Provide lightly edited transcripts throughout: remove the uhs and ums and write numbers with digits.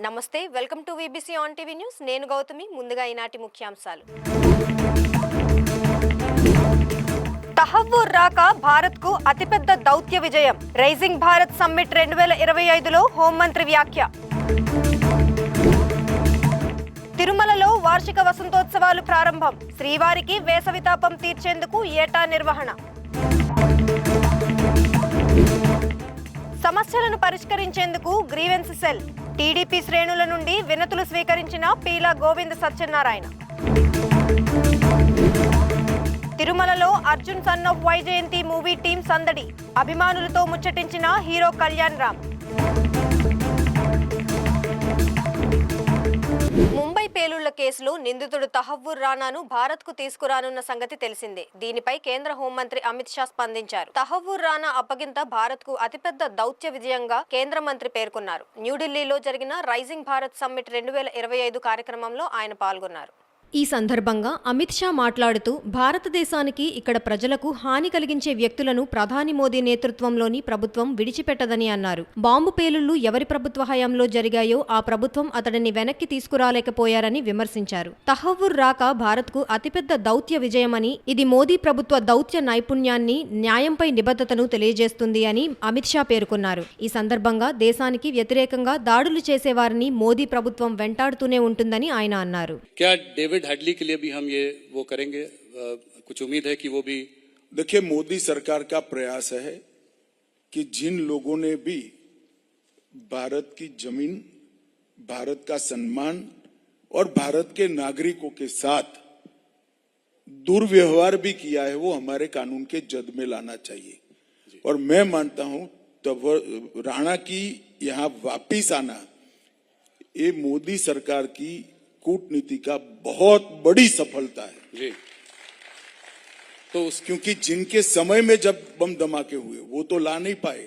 నమస్తే, welcome to VBC on TV news. నేను గౌతమి. ముందుగా ఈనాటి ముఖ్యాంశాలు. తహవ్వూర్ రాక భారత్కు అతిపెద్ద దౌత్య విజయం. రైజింగ్ భారత్ సమ్మిట్ 2025లో హోంమంత్రి వ్యాఖ్య. తిరుమలలో వార్షిక వసంతోత్సవాలు ప్రారంభం. శ్రీవారికి వేసవితాపం తీర్చేందుకు ఏటా నిర్వహణ. సమస్యలను పరిష్కరించేందుకు గ్రీవెన్స్ సెల్. టీడీపీ శ్రేణుల నుండి వినతులు స్వీకరించిన పీలా గోవింద సత్యనారాయణ. తిరుమలలో Arjun son of Vyjayanthi movie team సందడి. అభిమానులతో ముచ్చటించిన హీరో కళ్యాణ్ రామ్. ముంబై పేలుళ్ల కేసులో నిందితుడు తహవ్వూర్ రానాను భారత్కు తీసుకురానున్న సంగతి తెలిసిందే. దీనిపై కేంద్ర హోంమంత్రి అమిత్ షా స్పందించారు. తహవ్వూర్ రానా అప్పగింత భారత్కు అతిపెద్ద దౌత్య విజయంగా కేంద్ర మంత్రి పేర్కొన్నారు. న్యూఢిల్లీలో జరిగిన రైజింగ్ భారత్ సమ్మిట్ 2025 కార్యక్రమంలో ఆయన పాల్గొన్నారు. ఈ సందర్భంగా అమిత్ షా మాట్లాడుతూ, భారతదేశానికి, ఇక్కడ ప్రజలకు హాని కలిగించే వ్యక్తులను ప్రధాని మోదీ నేతృత్వంలోని ప్రభుత్వం విడిచిపెట్టదని అన్నారు. బాంబు పేలుళ్లు ఎవరి ప్రభుత్వ హయాంలో జరిగాయో ఆ ప్రభుత్వం అతడిని వెనక్కి తీసుకురాలేకపోయారని విమర్శించారు. తహవ్వూర్ రాక భారత్కు అతిపెద్ద దౌత్య విజయమని, ఇది మోదీ ప్రభుత్వ దౌత్య నైపుణ్యాన్ని, న్యాయంపై నిబద్ధతను తెలియజేస్తుంది అని అమిత్ షా పేర్కొన్నారు. ఈ సందర్భంగా దేశానికి వ్యతిరేకంగా దాడులు చేసేవారిని మోదీ ప్రభుత్వం వెంటాడుతూనే ఉంటుందని ఆయన అన్నారు. हेडली के लिए भी हम ये वो करेंगे, कुछ उम्मीद है कि वो भी. देखिए, मोदी सरकार का प्रयास है कि जिन लोगों ने भी भारत की जमीन, भारत का सम्मान और भारत के नागरिकों के साथ दुर्व्यवहार भी किया है, वो हमारे कानून के जद में लाना चाहिए. और मैं मानता हूं तब राणा की यहां वापिस आना ये मोदी सरकार की कूटनीति का बहुत बड़ी सफलता है जी. तो क्योंकि जिनके समय में जब बम धमाके हुए वो तो ला नहीं पाए,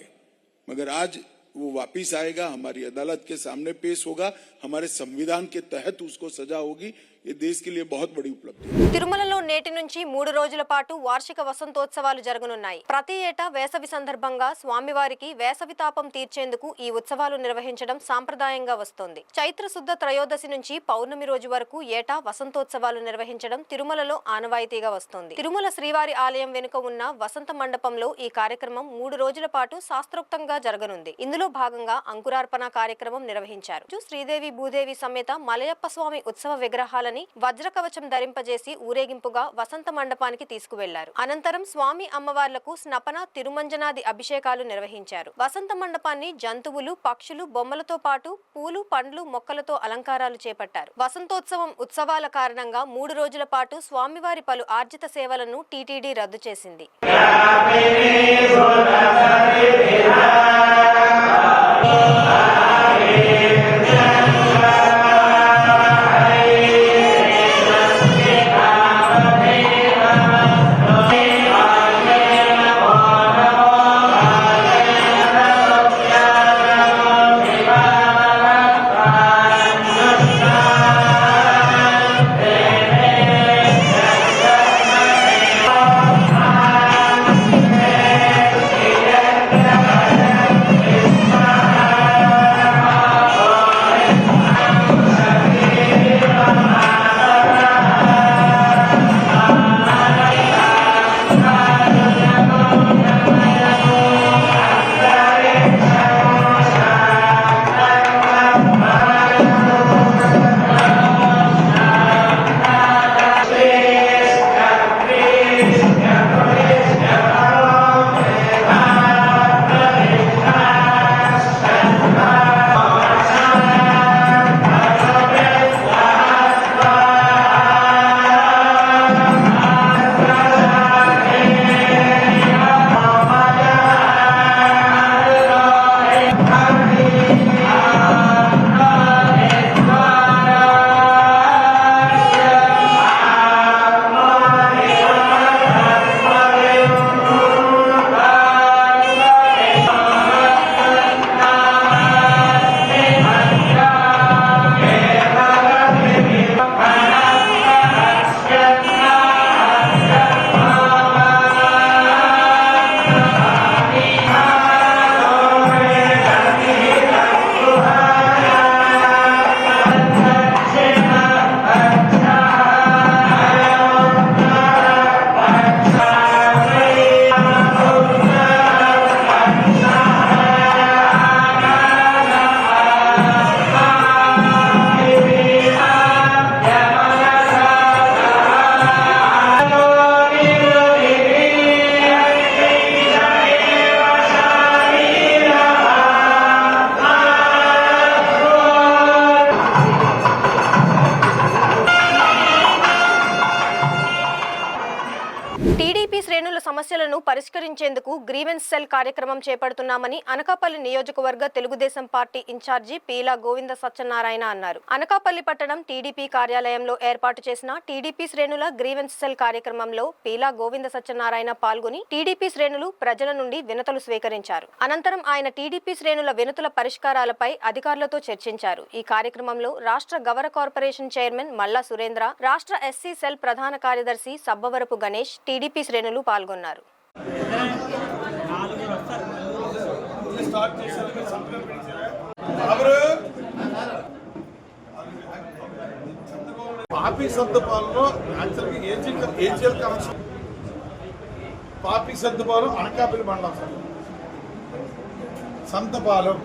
मगर आज वो वापिस आएगा, हमारी अदालत के सामने पेश होगा, हमारे संविधान के तहत उसको सजा होगी. ये देश के लिए बहुत बड़ी उपलब्धि है. తిరుమలలో నేటి నుంచి 3 రోజుల పాటు వార్షిక వసంతోత్సవాలు జరగనున్నాయి. ప్రతి ఏటా వేసవి సందర్భంగా స్వామివారికి వేసవి తాపం తీర్చేందుకు ఈ ఉత్సవాలు నిర్వహించడం సాంప్రదాయంగా వస్తోంది. చైత్ర శుద్ధ త్రయోదశి నుంచి పౌర్ణమి రోజు వరకు ఏటా వసంతోత్సవాలు నిర్వహించడం తిరుమలలో ఆనవాయితీగా వస్తోంది. తిరుమల శ్రీవారి ఆలయం వెనుక ఉన్న వసంత మండపంలో ఈ కార్యక్రమం 3 రోజుల పాటు శాస్త్రోక్తంగా జరగనుంది. ఇందులో భాగంగా అంకురార్పణ కార్యక్రమం నిర్వహించారు. శ్రీదేవి భూదేవి సమేత మలయప్ప స్వామి ఉత్సవ విగ్రహాలను వజ్ర కవచం ధరింపజేసి ఊరేగింపుగా వసంత మండపానికి తీసుకువెళ్లారు. అనంతరం స్వామి అమ్మవార్లకు స్నపన, తిరుమంజనాది అభిషేకాలు నిర్వహించారు. వసంత మండపాన్ని జంతువులు, పక్షులు, బొమ్మలతో పాటు పూలు, పండ్లు, మొక్కలతో అలంకారాలు చేపట్టారు. వసంతోత్సవం ఉత్సవాల కారణంగా 3 రోజుల పాటు స్వామివారి పలు ఆర్జిత సేవలను టీటీడీ రద్దు చేసింది. సమస్యలను పరిష్కరించేందుకు గ్రీవెన్స్ సెల్ కార్యక్రమం చేపడుతున్నామని అనకాపల్లి నియోజకవర్గ తెలుగుదేశం పార్టీ ఇన్ఛార్జి పీలా గోవింద సత్యనారాయణ అన్నారు. అనకాపల్లి పట్టణం టీడీపీ కార్యాలయంలో ఏర్పాటు చేసిన టీడీపీ శ్రేణుల గ్రీవెన్స్ సెల్ కార్యక్రమంలో పీలా గోవింద సత్యనారాయణ పాల్గొని టీడీపీ శ్రేణులు ప్రజల నుండి వినతులు స్వీకరించారు. అనంతరం ఆయన టీడీపీ శ్రేణుల వినతుల పరిష్కారాలపై అధికారులతో చర్చించారు. ఈ కార్యక్రమంలో రాష్ట్ర గవర కార్పొరేషన్ చైర్మన్ మల్లా సురేంద్ర, రాష్ట్ర ఎస్సీ సెల్ ప్రధాన కార్యదర్శి సబ్బవరపు గణేష్, టీడీపీ శ్రేణులు పాల్గొన్నారు. పాపి సంతపాలలో యాక్చువల్గా ఏజిఎల్ కనెక్షన్ పాపి సంతపాలు అనకాపల్లి మండలం సార్. సంతపాలెం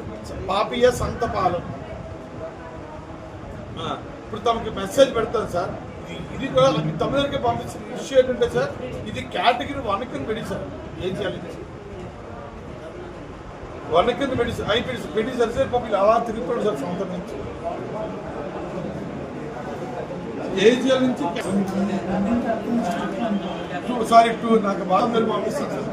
పాపియ సంతపాలెం. ఇప్పుడు తమకు మెసేజ్ పెడతాను సార్. ఇది కూడా తమిళకి పంపించిన ఇష్యూ ఏంటంటే సార్, ఇది కేటగిరీ 1 కింద మెడిసిన్. ఏం చేయాలి? 1 కింద మెడిసిన్ అయిపోయింది. మెడిసిన్ సార్ పాపం అలా తిరుగుతాడు సార్ సొంతం నుంచి. ఏజిఎల్ నుంచి సారీ నాకు బాగా పంపిస్తాను సార్.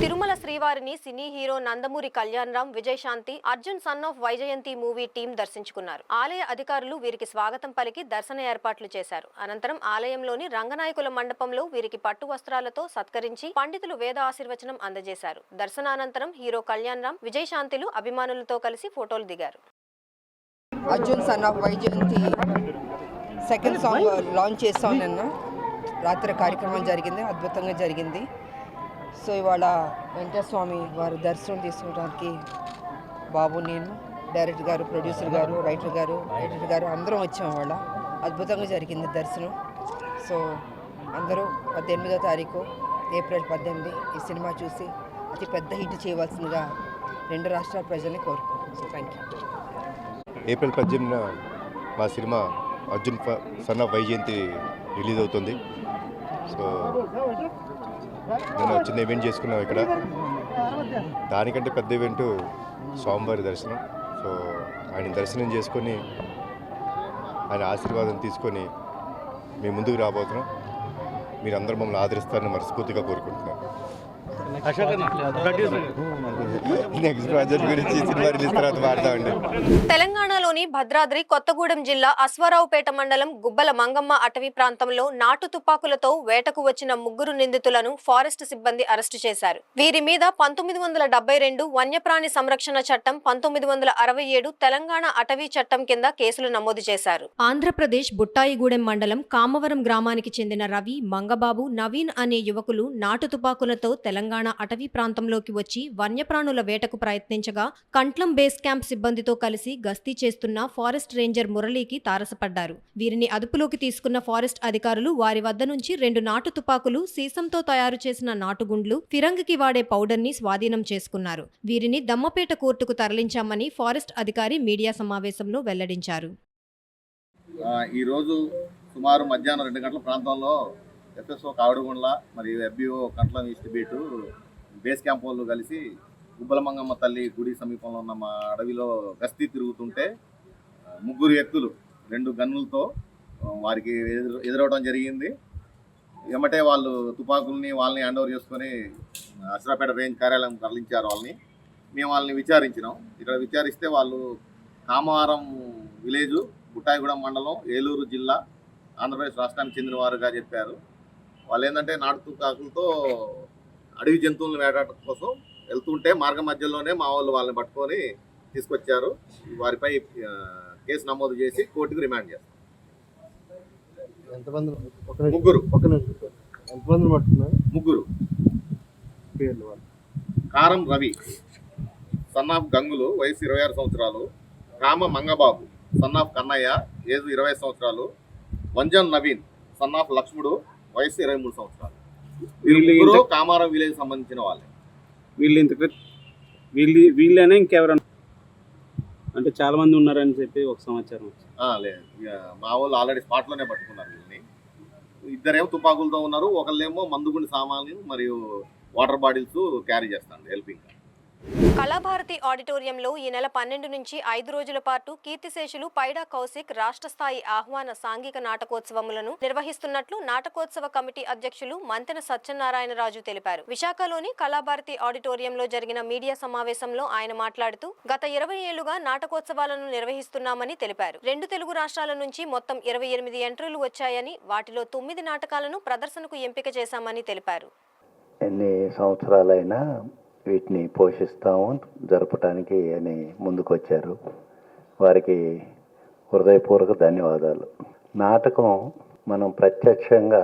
తిరుమల శ్రీవారిని cine hero Nandamuri Kalyan Ram, Vijayashanti, Arjun son of Vyjayanthi movie team దర్శించుకున్నారు. ఆలయ అధికారులు వీరికి స్వాగతం పలికి దర్శన ఏర్పాట్లు చేశారు. అనంతరం ఆలయంలోని రంగనాయకుల మండపంలో వీరికి పట్టు వస్త్రాలతో సత్కరించి పండితులు వేద ఆశీర్వచనం అందజేశారు. దర్శనానంతరం హీరో కళ్యాణరామ్, విజయశాంతిలు అభిమానులతో కలిసి ఫోటోలు దిగారు. Arjun son of Vyjayanthi second song launch చేస్తాం. నిన్న రాత్రి కార్యక్రమం జరిగింది, అద్భుతంగా జరిగింది. సో ఇవాళ వెంకటస్వామి వారి దర్శనం తీసుకోవడానికి బాబు, నేను, డైరెక్టర్ గారు, ప్రొడ్యూసర్ గారు, రైటర్ గారు అందరం వచ్చాం. ఇవాళ అద్భుతంగా జరిగింది దర్శనం. సో అందరూ 18వ తారీఖు ఏప్రిల్ 18 ఈ సినిమా చూసి అతి పెద్ద హిట్ చేయవలసిందిగా 2 రాష్ట్రాల ప్రజల్ని కోరుకుంటున్నాను. So thank you. ఏప్రిల్ 18న మా cinema Arjun son of Vyjayanthi release అవుతుంది. సో నేను చిన్న ఈవెంట్ చేసుకున్నాం ఇక్కడ. దానికంటే పెద్ద ఈవెంట్ స్వామివారి దర్శనం. సో ఆయన దర్శనం చేసుకొని ఆయన ఆశీర్వాదం తీసుకొని మేము ముందుకు రాబోతున్నాం. మీరందరూ మమ్మల్ని ఆదరిస్తారని మనస్ఫూర్తిగా కోరుకుంటున్నాను. నెక్స్ట్ ప్రాజెక్ట్ గురించి సినిమా రిలీజ్ తర్వాత మాట్లాడతామండి. తెలంగాణలోని భద్రాద్రి కొత్తగూడెం జిల్లా అశ్వారావుపేట మండలం గుబ్బల మంగమ్మ అటవీ ప్రాంతంలో నాటు తుపాకులతో వేటకు వచ్చిన 3 నిందితులను ఫారెస్ట్ సిబ్బంది అరెస్టు చేశారు. వీరి మీద 1972 వన్యప్రాణి సంరక్షణ చట్టం, 1967 తెలంగాణ అటవీ చట్టం కింద కేసులు నమోదు చేశారు. ఆంధ్రప్రదేశ్ బుట్టాయిగూడెం మండలం కామవరం గ్రామానికి చెందిన రవి, మంగబాబు, నవీన్ అనే యువకులు నాటు తుపాకులతో తెలంగాణ అటవీ ప్రాంతంలోకి వచ్చి వన్యప్రాణుల వేటకు ప్రయత్నించగా కంట్లం బేస్ క్యాంప్ సిబ్బందితో కలిసి గస్తీ చేస్తున్న ఫారెస్ట్ రేంజర్ మురళీకి తారసపడ్డారు. వీరిని అదుపులోకి తీసుకున్న ఫారెస్ట్ అధికారులు వారి వద్ద నుంచి 2 నాటు తుపాకులు, సీసంతో తయారు చేసిన నాటుగుండ్లు, ఫిరంగికి వాడే పౌడర్ని స్వాధీనం చేసుకున్నారు. వీరిని దమ్మపేట కోర్టుకు తరలించామని ఫారెస్ట్ అధికారి మీడియా సమావేశంలో వెల్లడించారు. ఈరోజు సుమారు మధ్యాహ్నం 2 గంటల ప్రాంతంలో ఎఫ్ఎస్ఓ కావడగుండ్ల మరియు FBO Kantlam east beat base camp వాళ్ళు కలిసి గుబ్బలమంగమ్మ తల్లి గుడి సమీపంలో ఉన్న మా అడవిలో గస్తీ తిరుగుతుంటే 3 వ్యక్తులు 2 గన్నులతో వారికి ఎదురవడం జరిగింది. ఎమ్మటే వాళ్ళు తుపాకుల్ని వాళ్ళని హ్యాండ్ ఓవర్ చేసుకొని అశ్రాపేట రేంజ్ కార్యాలయం తరలించారు. మేము వాళ్ళని విచారించినాం. ఇక్కడ విచారిస్తే వాళ్ళు కామవరం విలేజు, బుట్టాయిగూడెం మండలం, ఏలూరు జిల్లా, ఆంధ్రప్రదేశ్ రాష్ట్రానికి చెందిన వారుగా చెప్పారు. వాళ్ళు ఏంటంటే నాటు తుపాకులతో అడవి జంతువులను వేటాడటం కోసం వెళ్తుంటే మార్గ మధ్యలోనే మా వాళ్ళు వాళ్ళని పట్టుకొని తీసుకొచ్చారు. వారిపై కేసు నమోదు చేసి కోర్టుకు రిమాండ్ చేస్తారు. ముగ్గురు కారం రవి సన్ ఆఫ్ గంగులు, వయసు 26 సంవత్సరాలు. Kama Mangababu son of Kannayya, age 20 సంవత్సరాలు. వంజన్ నవీన్ సన్ ఆఫ్ లక్ష్ముడు, వయసు 23 సంవత్సరాలు. వీళ్ళు కామారం విలేజ్ సంబంధించిన వాళ్ళే. వీళ్ళనే ఇంకెవరన్నా అంటే చాలా మంది ఉన్నారని చెప్పి ఒక సమాచారం. లేదు, మా వాళ్ళు ఆల్రెడీ స్పాట్లోనే పట్టుకున్నారు వీళ్ళని. 2 తుపాకులతో ఉన్నారు. ఒకళ్ళేమో మందుగుండి సామాన్లు మరియు వాటర్ బాటిల్స్ క్యారీ చేస్తాను హెల్పింగ్. కళాభారతి ఆడిటోరియంలో ఈ నెల 12 నుంచి 5 రోజుల పాటు కీర్తిశేషులు పైడా కౌశిక్ రాష్ట్ర స్థాయి ఆహ్వాన సాంఘిక నాటకోత్సవములను నిర్వహిస్తున్నట్లు నాటకోత్సవ కమిటీ అధ్యక్షులు మంతెన సత్యనారాయణరాజు తెలిపారు. విశాఖలోని కళాభారతి ఆడిటోరియంలో జరిగిన మీడియా సమావేశంలో ఆయన మాట్లాడుతూ గత 20 ఏళ్లుగా నాటకోత్సవాలను నిర్వహిస్తున్నామని తెలిపారు. 2 తెలుగు రాష్ట్రాల నుంచి మొత్తం 28 ఎంట్రీలు వచ్చాయని, వాటిలో 9 నాటకాలను ప్రదర్శనకు ఎంపిక చేశామని తెలిపారు. ఎన్ని సంవత్సరాలైనా వీటిని పోషిస్తాము జరపడానికి అని ముందుకొచ్చారు. వారికి హృదయపూర్వక ధన్యవాదాలు. నాటకం మనం ప్రత్యక్షంగా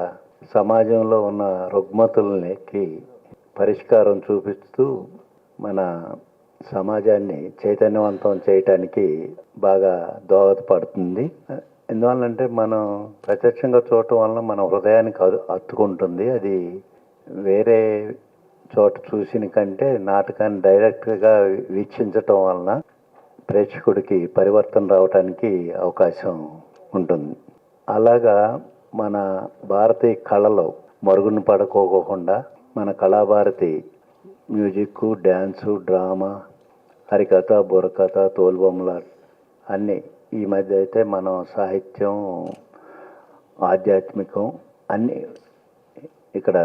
సమాజంలో ఉన్న రుగ్మతులకి పరిష్కారం చూపిస్తూ మన సమాజాన్ని చైతన్యవంతం చేయటానికి బాగా దోహదపడుతుంది. ఎందువల్లంటే మనం ప్రత్యక్షంగా చూడటం వలన మన హృదయానికి హత్తుకుంటుంది. అది వేరే చోట చూసిన కంటే నాటకాన్ని డైరెక్ట్గా వీక్షించటం వలన ప్రేక్షకుడికి పరివర్తన రావడానికి అవకాశం ఉంటుంది. అలాగా మన భారతీయ కళలో మరుగున పడుకోకుండా మన కళాభారతి మ్యూజిక్, డ్యాన్సు, డ్రామా, హరికథ, బుర్రకథ, తోలుబొమ్మల అన్నీ ఈ మధ్య అయితే మనం సాహిత్యం, ఆధ్యాత్మికం అన్నీ ఇక్కడ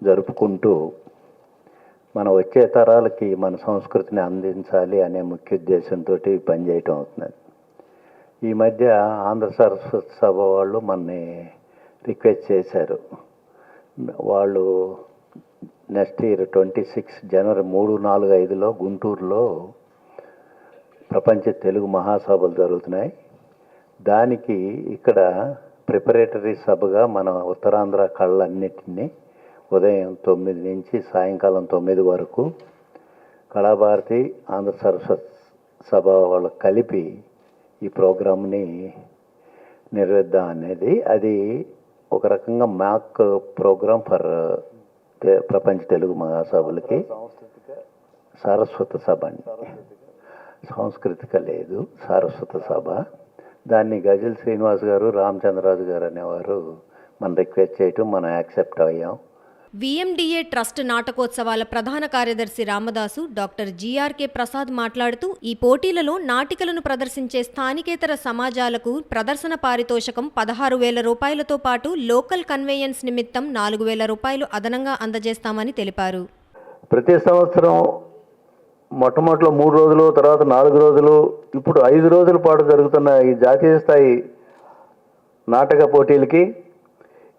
జరుపుకుంటూ మన వచ్చే తరాలకి మన సంస్కృతిని అందించాలి అనే ముఖ్య ఉద్దేశంతో పనిచేయటం అవుతున్నది. ఈ మధ్య ఆంధ్ర సరస్వతి సభ వాళ్ళు మనని రిక్వెస్ట్ చేశారు. వాళ్ళు నెక్స్ట్ ఇయర్ 26 జనవరి 3, 4, 5లో గుంటూరులో ప్రపంచ తెలుగు మహాసభలు జరుగుతున్నాయి. దానికి ఇక్కడ ప్రిపరేటరీ సభగా మన ఉత్తరాంధ్ర కళలన్నిటినీ ఉదయం 9 నుంచి సాయంకాలం 9 వరకు కళాభారతి, ఆంధ్ర సరస్వతి సభ వాళ్ళు కలిపి ఈ ప్రోగ్రామ్ని నిర్వహిద్దాం అనేది. అది ఒక రకంగా మాక్ ప్రోగ్రామ్ ఫర్ ప్రపంచ తెలుగు మహాసభలకి. సారస్వత సభ అండి, సాంస్కృతిక లేదు, సారస్వత సభ. దాన్ని గజల్ శ్రీనివాస్ గారు, రామచంద్రరాజు గారు అనేవారు మనం రిక్వెస్ట్ చేయటం మనం యాక్సెప్ట్ అయ్యాం. విఎండిఏ ట్రస్ట్ నాటకోత్సవాల ప్రధాన కార్యదర్శి రామదాసు డాక్టర్ జిఆర్కే ప్రసాద్ మాట్లాడుతూ ఈ పోటీలలో నాటికలను ప్రదర్శించే స్థానికేతర సమాజాలకు ప్రదర్శన పారితోషకం 16,000 రూపాయలతో పాటు లోకల్ కన్వేయన్స్ నిమిత్తం 4,000 రూపాయలు అదనంగా అందజేస్తామని తెలిపారు. ప్రతి సంవత్సరం మొట్టమొదటిలో 3 రోజులు, తర్వాత 4 రోజులు, ఇప్పుడు 5 రోజుల పాటు జరుగుతున్న ఈ జాతీయ స్థాయి నాటక పోటీలకి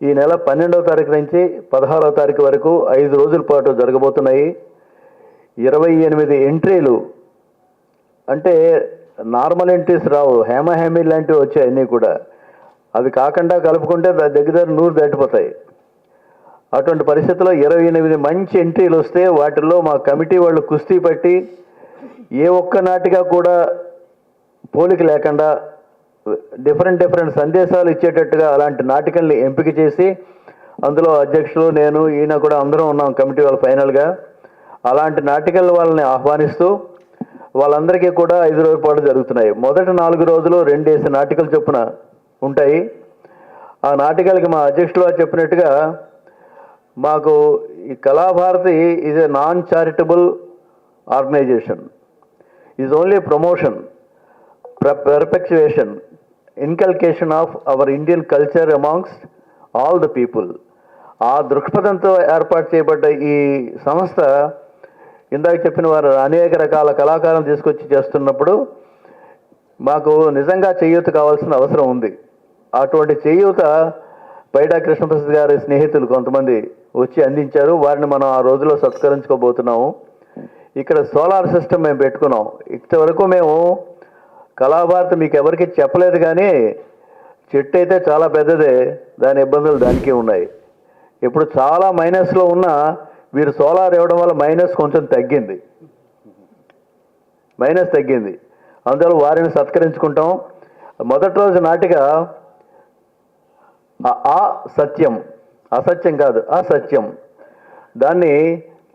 ఈ నెల 12వ తారీఖు నుంచి 16వ తారీఖు వరకు 5 రోజుల పాటు జరగబోతున్నాయి. 28 ఎంట్రీలు అంటే నార్మల్ ఎంట్రీస్ రావు, హేమీ లాంటివి వచ్చాయి అన్నీ కూడా. అవి కాకుండా కలుపుకుంటే దగ్గర 100 దాటిపోతాయి. అటువంటి పరిస్థితుల్లో 28 మంచి ఎంట్రీలు వస్తే వాటిల్లో మా కమిటీ వాళ్ళు కుస్తీ పట్టి ఏ ఒక్క నాటిగా కూడా పోలిక లేకుండా డిఫరెంట్ సందేశాలు ఇచ్చేటట్టుగా అలాంటి నాటికల్ని ఎంపిక చేసి అందులో అధ్యక్షులు, నేను, ఈయన కూడా అందరం ఉన్నాం కమిటీ వాళ్ళు. ఫైనల్గా అలాంటి నాటికల్ వాళ్ళని ఆహ్వానిస్తూ వాళ్ళందరికీ కూడా 5 రోజుల పాటు జరుగుతున్నాయి. మొదటి 4 రోజులు 2 నాటికలు చొప్పున ఉంటాయి. ఆ నాటికలకి మా అధ్యక్షులు వారు చెప్పినట్టుగా మాకు ఈ Kalabharathi is a non charitable organization, is only promotion, perpetuation, inculcation of our Indian culture amongst all the people. ఆ దృక్పథంతో ఏర్పాటు చేయబడ్డ ఈ సంస్థ ఇందాక చెప్పిన వారు అనేక రకాల కళాకారులను తీసుకొచ్చి చేస్తున్నప్పుడు మాకు నిజంగా చేయూత కావాల్సిన అవసరం ఉంది. అటువంటి చేయూత పైడా కృష్ణప్రసాద్ గారి స్నేహితులు కొంతమంది వచ్చి అందించారు. వారిని మనం ఆ రోజులో సత్కరించుకోబోతున్నాము. ఇక్కడ సోలార్ సిస్టమ్ మేము పెట్టుకున్నాం. ఇంతవరకు మేము కళాభారతి మీకు ఎవరికి చెప్పలేదు, కానీ చెట్టు అయితే చాలా పెద్దదే, దాని ఇబ్బందులు దానికి ఉన్నాయి. ఇప్పుడు చాలా మైనస్లో ఉన్న వీరు సోలార్ ఇవ్వడం వల్ల మైనస్ కొంచెం తగ్గింది. అందువల్ల వారిని సత్కరించుకుంటాం. మొదటి రోజు నాటిక సత్యం, అసత్యం కాదు, అసత్యం. దాన్ని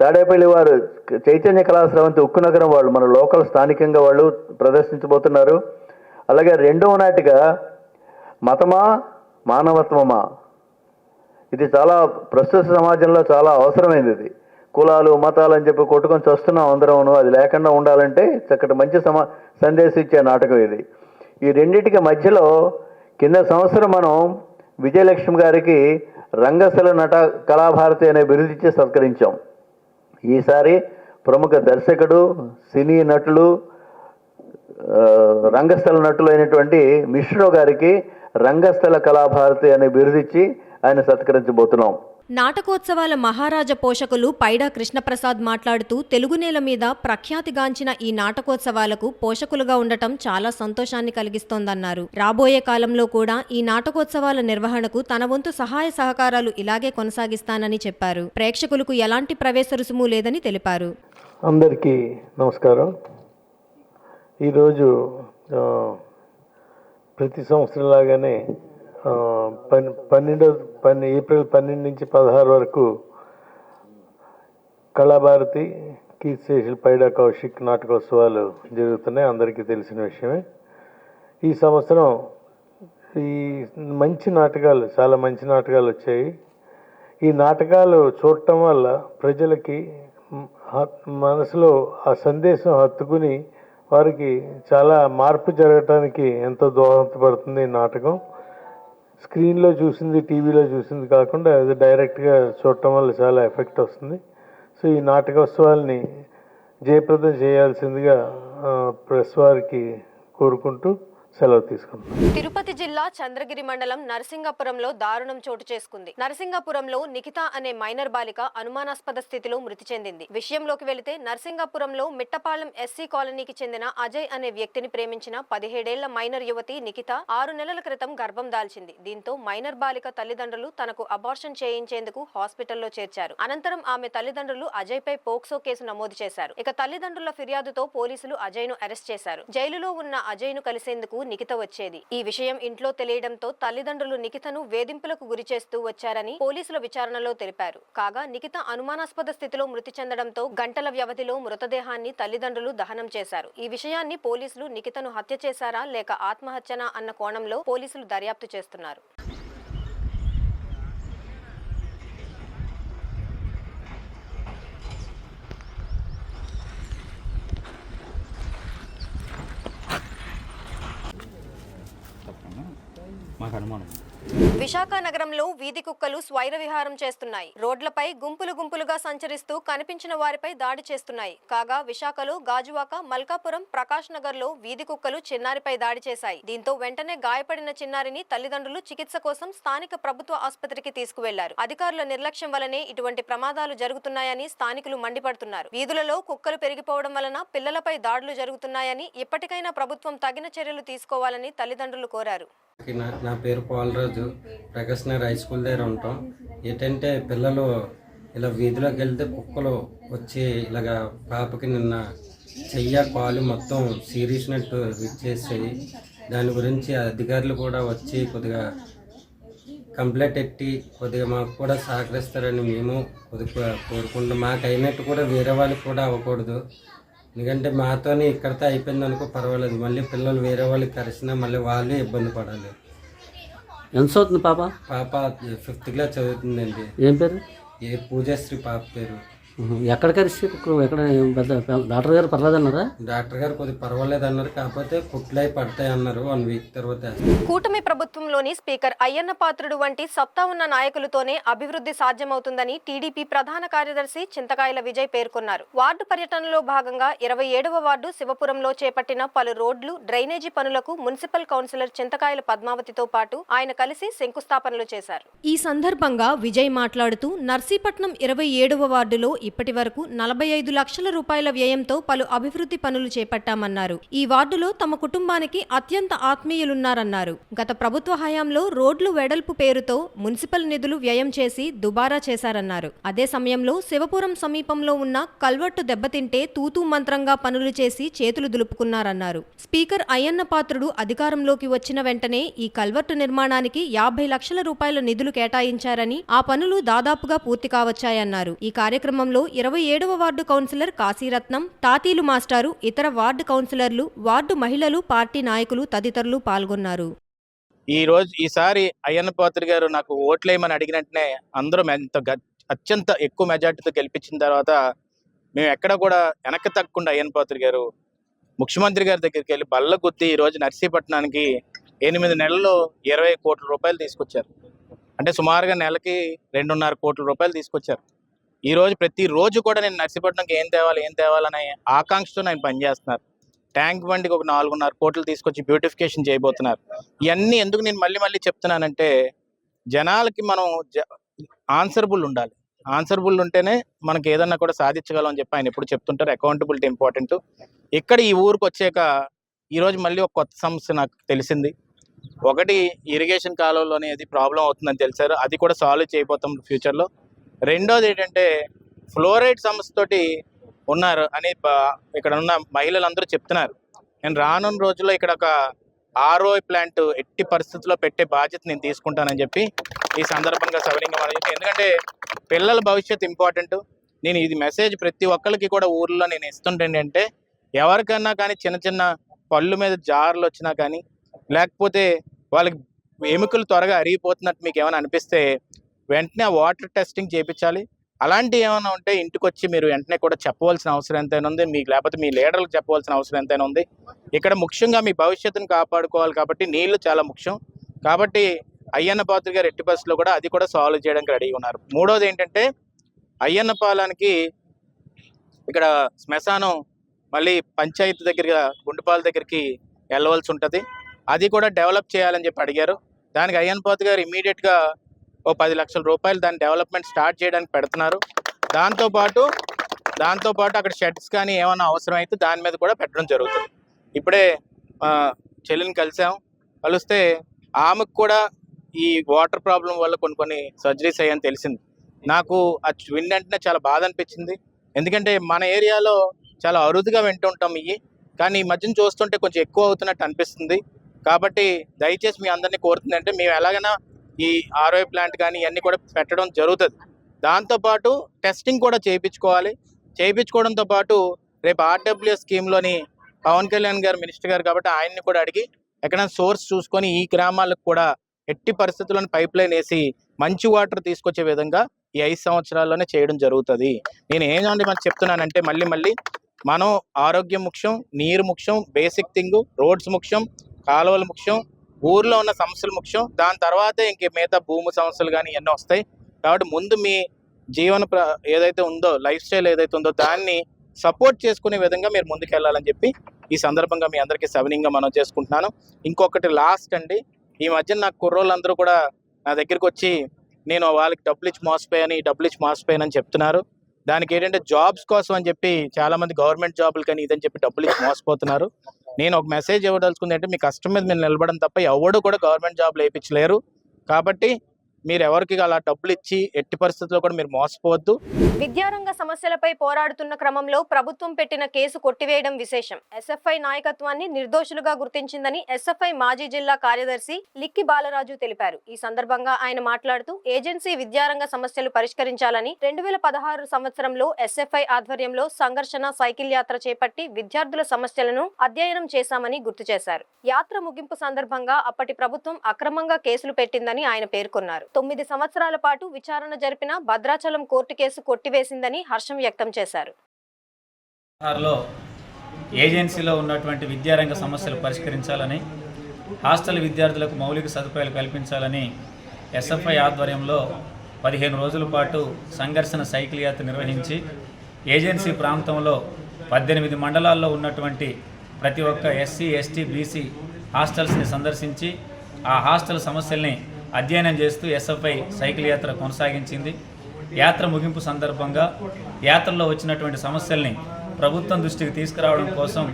తాడేపల్లి వారు చైతన్య కళాశ్రవంతి ఉక్కు నగరం వాళ్ళు మన లోకల్ స్థానికంగా వాళ్ళు ప్రదర్శించబోతున్నారు. అలాగే 2వ నాటిక మతమా మానవత్వమా. ఇది చాలా ప్రస్తుత సమాజంలో చాలా అవసరమైనది. కులాలు మతాలు అని చెప్పి కొట్టుకొని చస్తున్నాం అందరం. అది లేకుండా ఉండాలంటే చక్కటి మంచి సందేశం ఇచ్చే నాటకం ఇది. ఈ రెండింటికి మధ్యలో కింద సంవత్సరం మనం విజయలక్ష్మి గారికి రంగస్థల నట కళాభారతి అనే బిరుదిచ్చి సత్కరించాం. ఈసారి ప్రముఖ దర్శకుడు, సినీ నటులు, రంగస్థల నటులు అయినటువంటి మిశ్రో గారికి రంగస్థల కళాభారతి అనే బిరుదిచ్చి ఆయన సత్కరించబోతున్నాం. నాటకోత్సవాల మహారాజ పోషకులు పైడా కృష్ణప్రసాద్ మాట్లాడుతూ తెలుగు నేల మీద ప్రఖ్యాతిగాంచిన ఈ నాటకోత్సవాలకు పోషకులుగా ఉండటం చాలా సంతోషాన్ని కలిగిస్తోందన్నారు. రాబోయే కాలంలో కూడా ఈ నాటకోత్సవాల నిర్వహణకు తన వంతు సహాయ సహకారాలు ఇలాగే కొనసాగిస్తానని చెప్పారు. ప్రేక్షకులకు ఎలాంటి ప్రవేశ రుసుము లేదని తెలిపారు. అందరికీ నమస్కారం. ఈరోజు ప్రతి సంవత్సరం లాగానే ఏప్రిల్ 12 నుంచి 16 వరకు కళాభారతి, కీర్తిశేషులు పైడా కౌశిక్ నాటకోత్సవాలు జరుగుతున్నాయి, అందరికీ తెలిసిన విషయమే. ఈ సంవత్సరం ఈ చాలా మంచి నాటకాలు వచ్చాయి. ఈ నాటకాలు చూడటం వల్ల ప్రజలకి మనసులో ఆ సందేశం హత్తుకుని వారికి చాలా మార్పు జరగటానికి ఎంతో దోహదపడుతుంది ఈ నాటకం. స్క్రీన్లో చూసింది, టీవీలో చూసింది కాకుండా అది డైరెక్ట్గా చూడటం వల్ల చాలా ఎఫెక్ట్ వస్తుంది. సో ఈ నాటకోత్సవాల్ని జయప్రదం చేయాల్సిందిగా ప్రెస్ వారికి కోరుకుంటూ సెలవు తీసుకుంటాం. తిరుపతి జిల్లా చంద్రగిరి మండలం నరసింగపురంలో దారుణం చోటు చేసుకుంది. నరసింగపురంలో నిఖిత అనే మైనర్ బాలిక అనుమానాస్పద స్థితిలో మృతి చెందింది. విషయంలోకి వెళితే నరసింగపురంలో మిట్టపాలెం ఎస్సీ కాలనీకి చెందిన అజయ్ అనే వ్యక్తిని ప్రేమించిన 17 ఏళ్ల మైనర్ యువతి నిఖిత 6 నెలల క్రితం గర్భం దాల్చింది. దీంతో మైనర్ బాలిక తల్లిదండ్రులు తనకు అబార్షన్ చేయించేందుకు హాస్పిటల్లో చేర్చారు. అనంతరం ఆమె తల్లిదండ్రులు అజయ్ పై పోక్సో కేసు నమోదు చేశారు. ఇక తల్లిదండ్రుల ఫిర్యాదుతో పోలీసులు అజయ్ ను అరెస్ట్ చేశారు. జైలులో ఉన్న అజయ్ ను కలిసేందుకు నిఖిత వచ్చేది. ఈ విషయం ఇంట్లో తెలియడంతో తల్లిదండ్రులు నిఖితను వేధింపులకు గురి చేస్తూ వచ్చారని పోలీసుల విచారణలో తెలిపారు. కాగా నిఖిత అనుమానాస్పద స్థితిలో మృతి చెందడంతో గంటల వ్యవధిలో మృతదేహాన్ని తల్లిదండ్రులు దహనం చేశారు. ఈ విషయాన్ని పోలీసులు నిఖితను హత్య చేశారా లేక ఆత్మహత్యనా అన్న కోణంలో పోలీసులు దర్యాప్తు చేస్తున్నారు. విశాఖ నగరంలో వీధి కుక్కలు స్వైర విహారం చేస్తున్నాయి. రోడ్లపై గుంపులు గుంపులుగా సంచరిస్తూ కనిపించిన వారిపై దాడి చేస్తున్నాయి. కాగా విశాఖలో గాజువాక, మల్కాపురం, ప్రకాష్ నగర్ లో వీధి కుక్కలు చిన్నారిపై దాడి చేశాయి. దీంతో వెంటనే గాయపడిన చిన్నారిని తల్లిదండ్రులు చికిత్స కోసం స్థానిక ప్రభుత్వ ఆసుపత్రికి తీసుకువెళ్లారు. అధికారుల నిర్లక్ష్యం వల్లనే ఇటువంటి ప్రమాదాలు జరుగుతున్నాయని స్థానికులు మండిపడుతున్నారు. వీధులలో కుక్కలు పెరిగిపోవడం వలన పిల్లలపై దాడులు జరుగుతున్నాయని, ఇప్పటికైనా ప్రభుత్వం తగిన చర్యలు తీసుకోవాలని తల్లిదండ్రులు కోరారు. నా పేరు పాలరాజు. ప్రకాష్ నగర్ హై స్కూల్ దగ్గర ఉంటాం. ఏంటంటే పిల్లలు ఇలా వీధిలోకి వెళ్తే కుక్కలు వచ్చి ఇలాగా పాపకి నిన్న చెయ్య కాలు మొత్తం సీరియస్నట్టు ఇచ్చేసాయి. దాని గురించి అధికారులు కూడా వచ్చి కొద్దిగా కంప్లైంట్ ఎట్టి కొద్దిగా మాకు కూడా సహకరిస్తారని మేము కొద్దిగా కోరుకుంటాం. మాకు అయినట్టు కూడా వేరే వాళ్ళకి కూడా అవ్వకూడదు. ఎందుకంటే మాతోనే ఇక్కడితో అయిపోయింది అనుకో పర్వాలేదు, మళ్ళీ పిల్లలు వేరే వాళ్ళకి కలిసినా మళ్ళీ వాళ్ళే ఇబ్బంది పడాలి. ఎంత చదువుతుంది పాప? పాప 5th క్లాస్ చదువుతుందండి. ఏం పేరు? పూజశ్రీ పాప పేరు. ఎక్కడ కలిసి ఎక్కడ డాక్టర్ గారు పర్లేదు అన్నారా? డాక్టర్ గారు కొద్దిగా పర్వాలేదు అన్నారు, కాకపోతే కుట్లై పడతాయి అన్నారు. 1 వీక్ తర్వాత. కూటమి ప్రభుత్వంలోని స్పీకర్ అయ్యన్న పాత్రుడు వంటి సత్తా ఉన్న నాయకులతోనే అభివృద్ధి సాధ్యమవుతుందని టీడీపీ ప్రధాన కార్యదర్శి చింతకాయల విజయ్ పేర్కొన్నారు. వార్డు పర్యటనలో భాగంగా 27వ వార్డు శివపురంలో చేపట్టిన పలు రోడ్లు, డ్రైనేజీ పనులకు మున్సిపల్ కౌన్సిలర్ చింతకాయల పద్మావతితో పాటు ఆయన కలిసి శంకుస్థాపనలు చేశారు. ఈ సందర్భంగా విజయ్ మాట్లాడుతూ నర్సీపట్నం 27వ వార్డులో ఇప్పటి వరకు 45 లక్షల రూపాయల వ్యయంతో పలు అభివృద్ధి పనులు చేపట్టామన్నారు. ఈ వార్డులో తమ కుటుంబానికి అత్యంత ఆత్మీయులున్నారన్నారు. గత ప్రభుత్వ హయాంలో రోడ్లు వెడల్పు పేరుతో మున్సిపల్ నిధులు వ్యయం చేసి దుబారా చేశారన్నారు. అదే సమయంలో శివపురం సమీపంలో ఉన్న కల్వర్టు దెబ్బతింటే తూతూ మంత్రంగా పనులు చేసి చేతులు దులుపుకున్నారన్నారు. స్పీకర్ అయ్యన్న పాత్రుడు అధికారంలోకి వచ్చిన వెంటనే ఈ కల్వర్టు నిర్మాణానికి 50 లక్షల రూపాయల నిధులు కేటాయించారని, ఆ పనులు దాదాపుగా పూర్తి కావచ్చాయన్నారు. ఈ కార్యక్రమంలో 27వ వార్డు కౌన్సిలర్ కాశీరత్నం, తాతీలు మాస్టారు, ఇతర వార్డు కౌన్సిలర్లు, వార్డు మహిళలు, పార్టీ నాయకులు తదితరులు పాల్గొన్నారు. ఈసారి అయ్యన్న పాత్రుడు గారు నాకు ఓట్లేయమని అడిగినట్టునే అందరూ అత్యంత ఎక్కువ మెజార్టీతో గెలిపించిన తర్వాత మేము ఎక్కడ కూడా వెనక్కి తగ్గకుండా అయ్యన్న పాత్రుడు గారు ముఖ్యమంత్రి గారి దగ్గరికి వెళ్ళి బల్ల గుద్ది ఈరోజు నర్సీపట్నానికి 8 నెలల్లో 20 కోట్ల రూపాయలు తీసుకొచ్చారు. అంటే సుమారుగా నెలకి 2.5 కోట్ల రూపాయలు తీసుకొచ్చారు. ఈరోజు ప్రతిరోజు కూడా నేను నర్సీపట్నంకి ఏం తేవాలనే ఆకాంక్షతో ఆయన పనిచేస్తున్నారు. ట్యాంక్ బండికి ఒక 4.5 కోట్లు తీసుకొచ్చి బ్యూటిఫికేషన్ చేయబోతున్నారు. ఇవన్నీ ఎందుకు నేను మళ్ళీ చెప్తున్నానంటే జనాలకి మనం ఆన్సరబుల్ ఉండాలి. ఆన్సరబుల్ ఉంటేనే మనకి ఏదన్నా కూడా సాధించగలం అని చెప్పి ఆయన ఎప్పుడు చెప్తుంటారు. Accountability important. ఇక్కడ ఈ ఊరికి వచ్చాక ఈరోజు మళ్ళీ ఒక కొత్త సమస్య నాకు తెలిసింది. ఒకటి ఇరిగేషన్ కాలువలో అనేది ప్రాబ్లం అవుతుందని తెలిసారు, అది కూడా సాల్వ్ చేయబోతాం ఫ్యూచర్లో. రెండోది ఏంటంటే ఫ్లోరైడ్ సమస్యతోటి ఉన్నారు అని ఇక్కడ ఉన్న మహిళలందరూ చెప్తున్నారు. నేను రానున్న రోజుల్లో ఇక్కడ ఒక RO ప్లాంట్ ఎట్టి పరిస్థితుల్లో పెట్టే బాధ్యత నేను తీసుకుంటానని చెప్పి ఈ సందర్భంగా సవినీయంగా మనం చెప్పి, ఎందుకంటే పిల్లల భవిష్యత్తు ఇంపార్టెంట్. నేను ఇది మెసేజ్ ప్రతి ఒక్కరికి కూడా ఊర్లో నేను ఇస్తుంటేంటంటే ఎవరికన్నా కానీ చిన్న పళ్ళు మీద జార్లు వచ్చినా కానీ లేకపోతే వాళ్ళకి ఎముకలు త్వరగా అరిగిపోతున్నట్టు మీకు ఏమైనా అనిపిస్తే వెంటనే వాటర్ టెస్టింగ్ చేయించాలి. అలాంటివి ఏమైనా ఉంటే ఇంటికి వచ్చి మీరు వెంటనే కూడా చెప్పవలసిన అవసరం ఎంతైనా ఉంది మీకు, లేకపోతే మీ లీడర్లకు చెప్పవలసిన అవసరం ఎంతైనా ఉంది. ఇక్కడ ముఖ్యంగా మీ భవిష్యత్తును కాపాడుకోవాలి కాబట్టి నీళ్లు చాలా ముఖ్యం. కాబట్టి అయ్యన్న పాత్రుడు గారు ఎట్టి పరిస్థితుల్లో కూడా అది కూడా సాల్వ్ చేయడానికి రెడీగా ఉన్నారు. మూడోది ఏంటంటే అయ్యన్న పాలానికి ఇక్కడ శ్మశానం మళ్ళీ పంచాయతీ దగ్గరగా గుండుపాల దగ్గరికి వెళ్ళవలసి ఉంటుంది. అది కూడా డెవలప్ చేయాలని చెప్పి అడిగారు. దానికి అయ్యన్న పాత్రుడు గారు ఇమీడియట్గా ఓ 10 లక్షల రూపాయలు దాని డెవలప్మెంట్ స్టార్ట్ చేయడానికి పెడుతున్నారు. దాంతోపాటు అక్కడ షెడ్స్ కానీ ఏమైనా అవసరం అయితే దాని మీద కూడా పెట్టడం జరుగుతుంది. ఇప్పుడే చెల్లిని కలిస్తే ఆమెకు కూడా ఈ వాటర్ ప్రాబ్లం వల్ల కొన్ని సర్జరీస్ అయ్యని తెలిసింది. నాకు అది వింటంటే చాలా బాధ అనిపించింది. ఎందుకంటే మన ఏరియాలో చాలా అరుదుగా వింటుంటాం ఇవి, కానీ ఈ మధ్యన చూస్తుంటే కొంచెం ఎక్కువ అవుతున్నట్టు అనిపిస్తుంది. కాబట్టి దయచేసి మీ అందరినీ కోరుతుందంటే మేము ఎలాగైనా ఈ RO ప్లాంట్ కానీ ఇవన్నీ కూడా పెట్టడం జరుగుతుంది. దాంతోపాటు టెస్టింగ్ కూడా చేయించుకోవడంతో పాటు రేపు RWS స్కీమ్లోని పవన్ కళ్యాణ్ గారు మినిస్టర్ గారు కాబట్టి ఆయన్ని కూడా అడిగి ఎక్కడైనా సోర్స్ చూసుకొని ఈ గ్రామాలకు కూడా ఎట్టి పరిస్థితుల్లోని పైప్ లైన్ వేసి మంచి వాటర్ తీసుకొచ్చే విధంగా ఈ 5 సంవత్సరాల్లోనే చేయడం జరుగుతుంది. నేను ఏంటంటే మనకు చెప్తున్నానంటే మళ్ళీ మనం ఆరోగ్యం ముఖ్యం, నీరు ముఖ్యం, బేసిక్ థింగ్, రోడ్స్ ముఖ్యం, కాలువలు ముఖ్యం, ఊర్లో ఉన్న సమస్యలు ముఖ్యం. దాని తర్వాతే ఇంక మిగతా భూమి సమస్యలు కానీ ఇవన్నీ వస్తాయి. కాబట్టి ముందు మీ ఏదైతే ఉందో లైఫ్ స్టైల్ ఏదైతే ఉందో దాన్ని సపోర్ట్ చేసుకునే విధంగా మీరు ముందుకు వెళ్ళాలని చెప్పి ఈ సందర్భంగా మీ అందరికీ సవినీయంగా మనం చేసుకుంటున్నాను. ఇంకొకటి లాస్ట్ అండి, ఈ మధ్య నాకు కుర్రోళ్ళందరూ కూడా నా దగ్గరికి వచ్చి నేను వాళ్ళకి డబ్బులు ఇచ్చి మోసపోయానని చెప్తున్నారు. దానికి ఏంటంటే జాబ్స్ కోసం అని చెప్పి చాలామంది గవర్నమెంట్ జాబులు కానీ ఇదని చెప్పి డబ్బులు ఇచ్చి మోసపోతున్నారు. నేను ఒక మెసేజ్ ఇవ్వదలుచుకుంది అంటే మీ కష్టం మీద మీరు నిలబడడం తప్ప ఎవడు కూడా గవర్నమెంట్ జాబ్లు వేయించలేరు. కాబట్టి మీరు ఎవరికి అలా డబ్బులు ఇచ్చి ఎట్టి పరిస్థితుల్లో కూడా మీరు మోసపోవద్దు. విద్యారంగ సమస్యలపై పోరాడుతున్న క్రమంలో ప్రభుత్వం పెట్టిన కేసు కొట్టివేయడం విశేషం. SFI నాయకత్వాన్ని నిర్దోషులుగా గుర్తించిందని SFI మాజీ జిల్లా కార్యదర్శి లిక్కి బాలరాజు తెలిపారు. ఈ సందర్భంగా ఆయన మాట్లాడుతూ ఏజెన్సీ విద్యారంగ సమస్యలు పరిష్కరించాలని 2016 సంవత్సరంలో SFI ఆధ్వర్యంలో సంఘర్షణ సైకిల్ యాత్ర చేపట్టి విద్యార్థుల సమస్యలను అధ్యయనం చేశామని గుర్తు చేశారు. యాత్ర ముగింపు సందర్భంగా అప్పటి ప్రభుత్వం అక్రమంగా కేసులు పెట్టిందని ఆయన పేర్కొన్నారు. 9 సంవత్సరాల పాటు విచారణ జరిపిన భద్రాచలం కోర్టు కేసు కొట్టివేసిందని హర్షం వ్యక్తం చేశారు. ఏజెన్సీలో ఉన్నటువంటి విద్యారంగ సమస్యలు పరిష్కరించాలని, హాస్టల్ విద్యార్థులకు మౌలిక సదుపాయాలు కల్పించాలని SFI ఆధ్వర్యంలో 15 రోజుల పాటు సంఘర్షణ సైకిల్ యాత్ర నిర్వహించి ఏజెన్సీ ప్రాంతంలో 18 మండలాల్లో ఉన్నటువంటి ప్రతి ఒక్క SC, ST, BC హాస్టల్స్ని సందర్శించి ఆ హాస్టల్ సమస్యల్ని అధ్యయనం చేస్తూ SFI సైకిల్ యాత్ర కొనసాగించింది. యాత్ర ముగింపు సందర్భంగా యాత్రలో వచ్చినటువంటి సమస్యల్ని ప్రభుత్వం దృష్టికి తీసుకురావడం కోసం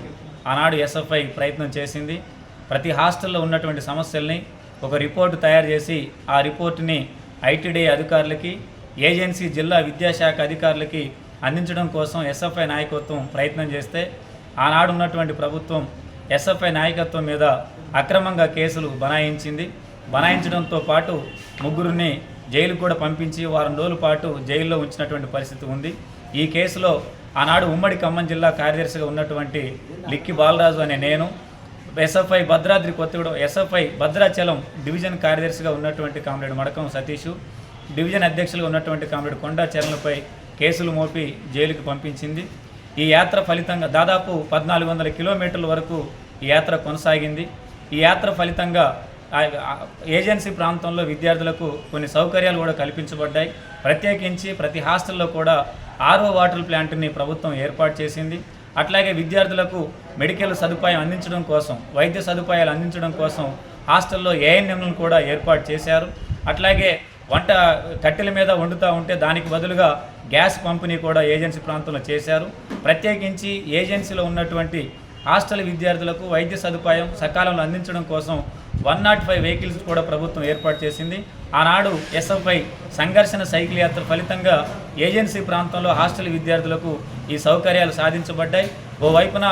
ఆనాడు SFI ప్రయత్నం చేసింది. ప్రతి హాస్టల్లో ఉన్నటువంటి సమస్యల్ని ఒక రిపోర్టు తయారు చేసి ఆ రిపోర్టుని ITDA అధికారులకి, ఏజెన్సీ జిల్లా విద్యాశాఖ అధికారులకి అందించడం కోసం SFI నాయకత్వం ప్రయత్నం చేస్తే ఆనాడు ఉన్నటువంటి ప్రభుత్వం SFI నాయకత్వం మీద అక్రమంగా కేసులు బనాయించడంతో పాటు ముగ్గురిని జైలు కూడా పంపించి వారం రోజుల పాటు జైల్లో ఉంచినటువంటి పరిస్థితి ఉంది. ఈ కేసులో ఆనాడు ఉమ్మడి ఖమ్మం జిల్లా కార్యదర్శిగా ఉన్నటువంటి లిక్కి బాలరాజు అనే నేను, SFI Bhadradri Kothagudem SFI Bhadrachalam division కార్యదర్శిగా ఉన్నటువంటి కామ్రేడ్ మడకం సతీషు, డివిజన్ అధ్యక్షులుగా ఉన్నటువంటి కామ్రేడ్ కొండా చరణ్లపై కేసులు మోపి జైలుకి పంపించింది. ఈ యాత్ర ఫలితంగా దాదాపు 1400 కిలోమీటర్ల వరకు ఈ యాత్ర కొనసాగింది. ఈ యాత్ర ఫలితంగా ఏజెన్సీ ప్రాంతంలో విద్యార్థులకు కొన్ని సౌకర్యాలు కూడా కల్పించబడ్డాయి. ప్రత్యేకించి ప్రతి హాస్టల్లో కూడా RO వాటర్ ప్లాంట్ని ప్రభుత్వం ఏర్పాటు చేసింది. అట్లాగే విద్యార్థులకు మెడికల్ సదుపాయం అందించడం కోసం, వైద్య సదుపాయాలు అందించడం కోసం హాస్టల్లో ANMలను కూడా ఏర్పాటు చేశారు. అట్లాగే వంట కట్టెల మీద వండుతూ ఉంటే దానికి బదులుగా గ్యాస్ పంపిణీ కూడా ఏజెన్సీ ప్రాంతంలో చేశారు. ప్రత్యేకించి ఏజెన్సీలో ఉన్నటువంటి హాస్టల్ విద్యార్థులకు వైద్య సదుపాయం సకాలంలో అందించడం కోసం 105 వెహికల్స్ కూడా ప్రభుత్వం ఏర్పాటు చేసింది. ఆనాడు SFI సంఘర్షణ సైకిల్ యాత్ర ఫలితంగా ఏజెన్సీ ప్రాంతంలో హాస్టల్ విద్యార్థులకు ఈ సౌకర్యాలు సాధించబడ్డాయి. ఓవైపున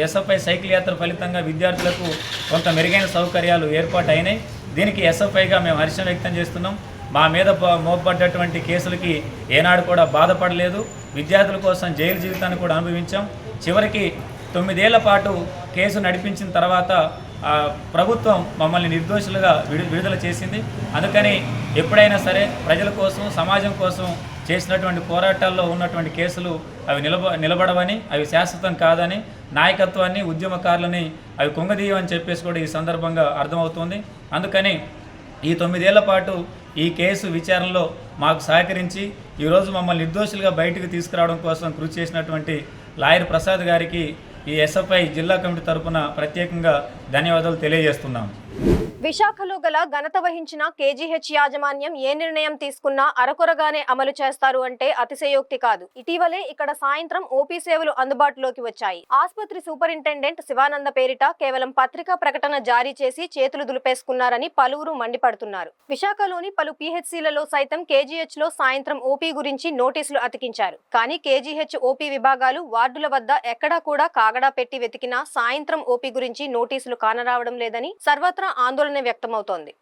SFI సైకిల్ యాత్ర ఫలితంగా విద్యార్థులకు కొంత మెరుగైన సౌకర్యాలు ఏర్పాటు అయినాయి. దీనికి SFIగా మేము హర్షం వ్యక్తం చేస్తున్నాం. మా మీద మోపబడ్డటువంటి కేసులకి ఏనాడు కూడా బాధపడలేదు. విద్యార్థుల కోసం జైలు జీవితాన్ని కూడా అనుభవించాం. చివరికి 9 ఏళ్ల పాటు కేసు నడిపించిన తర్వాత ప్రభుత్వం మమ్మల్ని నిర్దోషులుగా విడుదల చేసింది. అందుకని ఎప్పుడైనా సరే ప్రజల కోసం, సమాజం కోసం చేసినటువంటి పోరాటాల్లో ఉన్నటువంటి కేసులు అవి నిలబడవని, అవి శాశ్వతం కాదని, నాయకత్వాన్ని, ఉద్యమకారులని అవి కుంగదీయమని చెప్పేసి కూడా ఈ సందర్భంగా అర్థమవుతుంది. అందుకని ఈ 9 ఏళ్ల పాటు ఈ కేసు విచారణలో మాకు సహకరించి ఈరోజు మమ్మల్ని నిర్దోషులుగా బయటకు తీసుకురావడం కోసం కృషి చేసినటువంటి లాయర్ ప్రసాద్ గారికి ఈ SFI జిల్లా కమిటీ తరపున ప్రత్యేకంగా ధన్యవాదాలు తెలియజేస్తున్నాము. విశాఖలో గల ఘనత వహించిన KGH యాజమాన్యం ఏ నిర్ణయం తీసుకున్నా అరకొరగానే అమలు చేస్తారు అంటే అతిశయోక్తి కాదు. ఇటీవలే ఇక్కడ సాయంత్రం OP సేవలు అందుబాటులోకి వచ్చాయి. ఆసుపత్రి సూపరింటెండెంట్ శివానంద పేరిట కేవలం పత్రికా ప్రకటన జారీ చేసి చేతులు దులిపేసుకున్నారని పలువురు మండిపడుతున్నారు. విశాఖలోని పలు PHCలలో సైతం KGH లో సాయంత్రం OP గురించి నోటీసులు అతికించారు. కానీ KGH OP విభాగాలు వార్డుల వద్ద ఎక్కడా కూడా కాగడా పెట్టి వెతికినా సాయంత్రం OP గురించి నోటీసులు కానరావడం లేదని సర్వత్రా ఆందోళన వ్యక్తమవుతోంది.